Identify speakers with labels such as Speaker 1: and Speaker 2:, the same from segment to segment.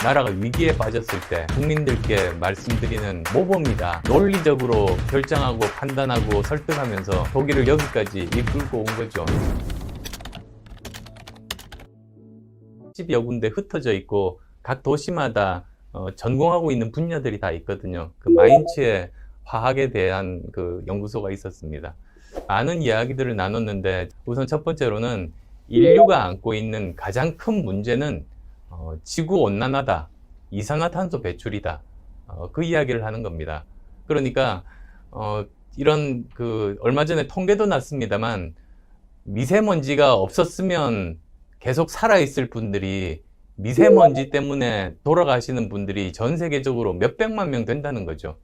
Speaker 1: 나라가 위기에 빠졌을 때 국민들께 말씀드리는 모범이다. 논리적으로 결정하고 판단하고 설득하면서 독일을 여기까지 이끌고 온 거죠. 10여 군데 흩어져 있고 각 도시마다 전공하고 있는 분야들이 다 있거든요. 그 마인츠의 화학에 대한 그 연구소가 있었습니다. 많은 이야기들을 나눴는데 우선 첫 번째로는 인류가 안고 있는 가장 큰 문제는 지구온난화다, 이산화탄소 배출이다, 그 이야기를 하는 겁니다. 그러니까 이런 얼마 전에 통계도 났습니다만 미세먼지가 없었으면 계속 살아있을 분들이 미세먼지 때문에 돌아가시는 분들이 전 세계적으로 몇백만 명 된다는 거죠.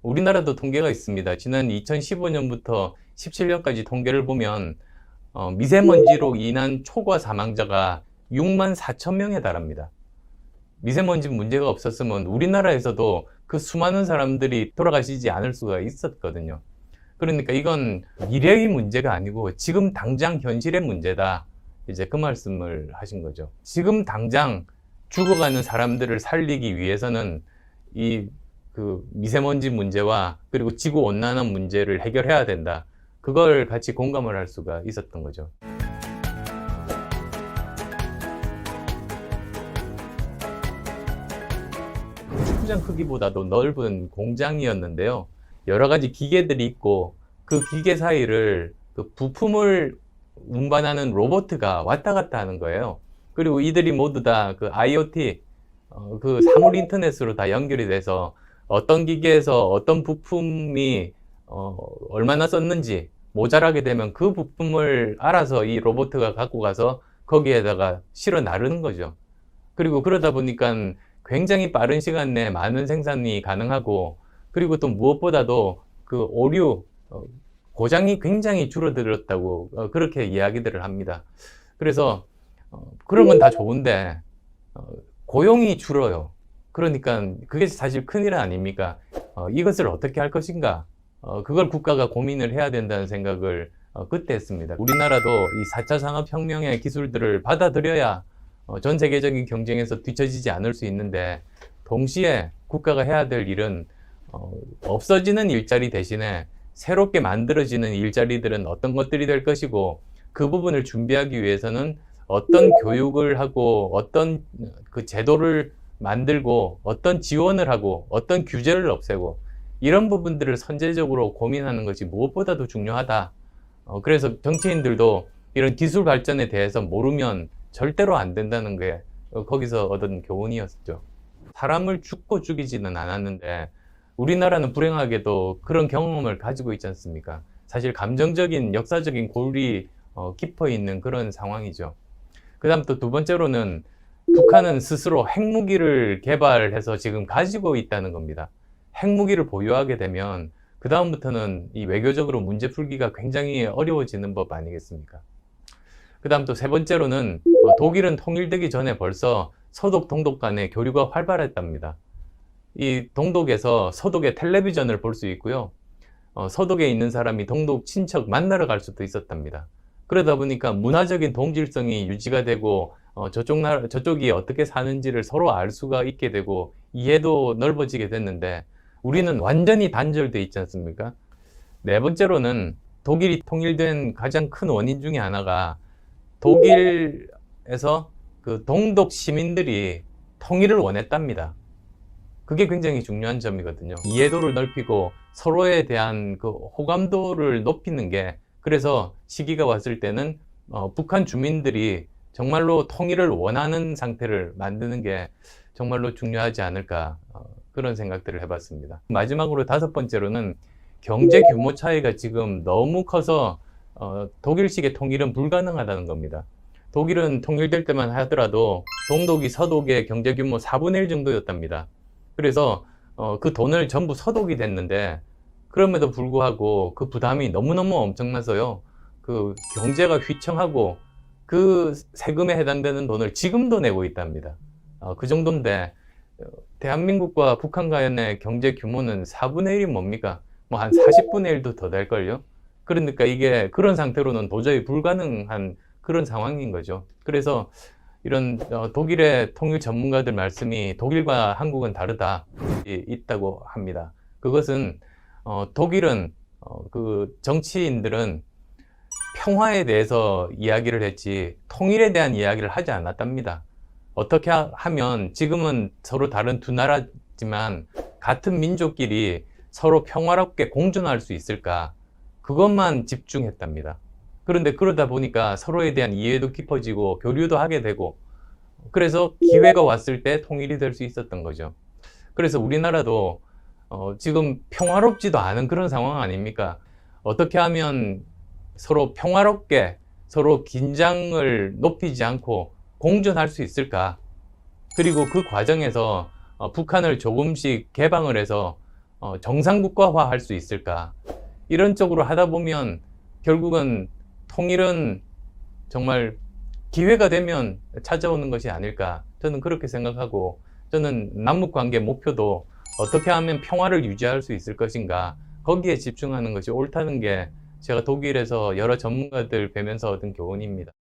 Speaker 1: 우리나라도 통계가 있습니다. 지난 2015년부터 17년까지 통계를 보면 미세먼지로 인한 초과 사망자가 6만 4천 명에 달합니다. 미세먼지 문제가 없었으면 우리나라에서도 그 수많은 사람들이 돌아가시지 않을 수가 있었거든요. 그러니까 이건 미래의 문제가 아니고 지금 당장 현실의 문제다. 이제 그 말씀을 하신 거죠. 지금 당장 죽어가는 사람들을 살리기 위해서는 이 미세먼지 문제와 그리고 지구온난화 문제를 해결해야 된다. 그걸 같이 공감을 할 수가 있었던 거죠. 축구장 크기보다도 넓은 공장이었는데요. 여러 가지 기계들이 있고 그 기계 사이를 부품을 운반하는 로봇가 왔다 갔다 하는 거예요. 그리고 이들이 모두 다 IoT, 사물 인터넷으로 다 연결이 돼서 어떤 기계에서 어떤 부품이 얼마나 썼는지 모자라게 되면 그 부품을 알아서 이 로봇가 갖고 가서 거기에다가 실어 나르는 거죠. 그리고 그러다 보니까 굉장히 빠른 시간 내에 많은 생산이 가능하고, 그리고 또 무엇보다도 그 오류, 고장이 굉장히 줄어들었다고 그렇게 이야기들을 합니다. 그래서 그런 건 다 좋은데 고용이 줄어요. 그러니까 그게 사실 큰일 아닙니까? 이것을 어떻게 할 것인가? 그걸 국가가 고민을 해야 된다는 생각을 그때 했습니다. 우리나라도 이 4차 산업혁명의 기술들을 받아들여야 전 세계적인 경쟁에서 뒤처지지 않을 수 있는데, 동시에 국가가 해야 될 일은 없어지는 일자리 대신에 새롭게 만들어지는 일자리들은 어떤 것들이 될 것이고, 그 부분을 준비하기 위해서는 어떤 교육을 하고 어떤 그 제도를 만들고 어떤 지원을 하고 어떤 규제를 없애고, 이런 부분들을 선제적으로 고민하는 것이 무엇보다도 중요하다. 그래서 정치인들도 이런 기술 발전에 대해서 모르면 절대로 안 된다는 게 거기서 얻은 교훈이었죠. 사람을 죽이지는 않았는데 우리나라는 불행하게도 그런 경험을 가지고 있지 않습니까? 사실 감정적인 역사적인 골이 깊어 있는 그런 상황이죠. 그 다음 또 두 번째로는 북한은 스스로 핵무기를 개발해서 지금 가지고 있다는 겁니다. 핵무기를 보유하게 되면 그 다음부터는 이 외교적으로 문제 풀기가 굉장히 어려워지는 법 아니겠습니까? 그 다음 또 세 번째로는 독일은 통일되기 전에 벌써 서독, 동독 간의 교류가 활발했답니다. 이 동독에서 서독의 텔레비전을 볼 수 있고요. 서독에 있는 사람이 동독 친척 만나러 갈 수도 있었답니다. 그러다 보니까 문화적인 동질성이 유지가 되고 저쪽이 어떻게 사는지를 서로 알 수가 있게 되고 이해도 넓어지게 됐는데, 우리는 완전히 단절돼 있지 않습니까? 네 번째로는 독일이 통일된 가장 큰 원인 중에 하나가 독일에서 그 동독 시민들이 통일을 원했답니다. 그게 굉장히 중요한 점이거든요. 이해도를 넓히고 서로에 대한 그 호감도를 높이는 게, 그래서 시기가 왔을 때는 북한 주민들이 정말로 통일을 원하는 상태를 만드는 게 정말로 중요하지 않을까, 그런 생각들을 해봤습니다. 마지막으로 다섯 번째로는 경제 규모 차이가 지금 너무 커서 독일식의 통일은 불가능하다는 겁니다. 독일은 통일될 때만 하더라도 동독이 서독의 경제 규모 4분의 1 정도였답니다. 그래서 그 돈을 전부 서독이 됐는데, 그럼에도 불구하고 그 부담이 너무너무 엄청나서요. 그 경제가 휘청하고 그 세금에 해당되는 돈을 지금도 내고 있답니다. 그 정도인데 대한민국과 북한 간의 경제 규모는 4분의 1이 뭡니까? 뭐 한 40분의 1도 더 될걸요? 그러니까 이게 그런 상태로는 도저히 불가능한 그런 상황인 거죠. 그래서 이런 독일의 통일 전문가들 말씀이 독일과 한국은 다르다 있다고 합니다. 그것은 독일은 그 정치인들은 평화에 대해서 이야기를 했지 통일에 대한 이야기를 하지 않았답니다. 어떻게 하면 지금은 서로 다른 두 나라지만 같은 민족끼리 서로 평화롭게 공존할 수 있을까? 그것만 집중했답니다. 그런데 그러다 보니까 서로에 대한 이해도 깊어지고 교류도 하게 되고 그래서 기회가 왔을 때 통일이 될 수 있었던 거죠. 그래서 우리나라도 지금 평화롭지도 않은 그런 상황 아닙니까? 어떻게 하면 서로 평화롭게 서로 긴장을 높이지 않고 공존할 수 있을까? 그리고 그 과정에서 북한을 조금씩 개방을 해서 정상국가화 할 수 있을까? 이런 쪽으로 하다 보면 결국은 통일은 정말 기회가 되면 찾아오는 것이 아닐까. 저는 그렇게 생각하고 저는 남북관계 목표도 어떻게 하면 평화를 유지할 수 있을 것인가. 거기에 집중하는 것이 옳다는 게 제가 독일에서 여러 전문가들 뵈면서 얻은 교훈입니다.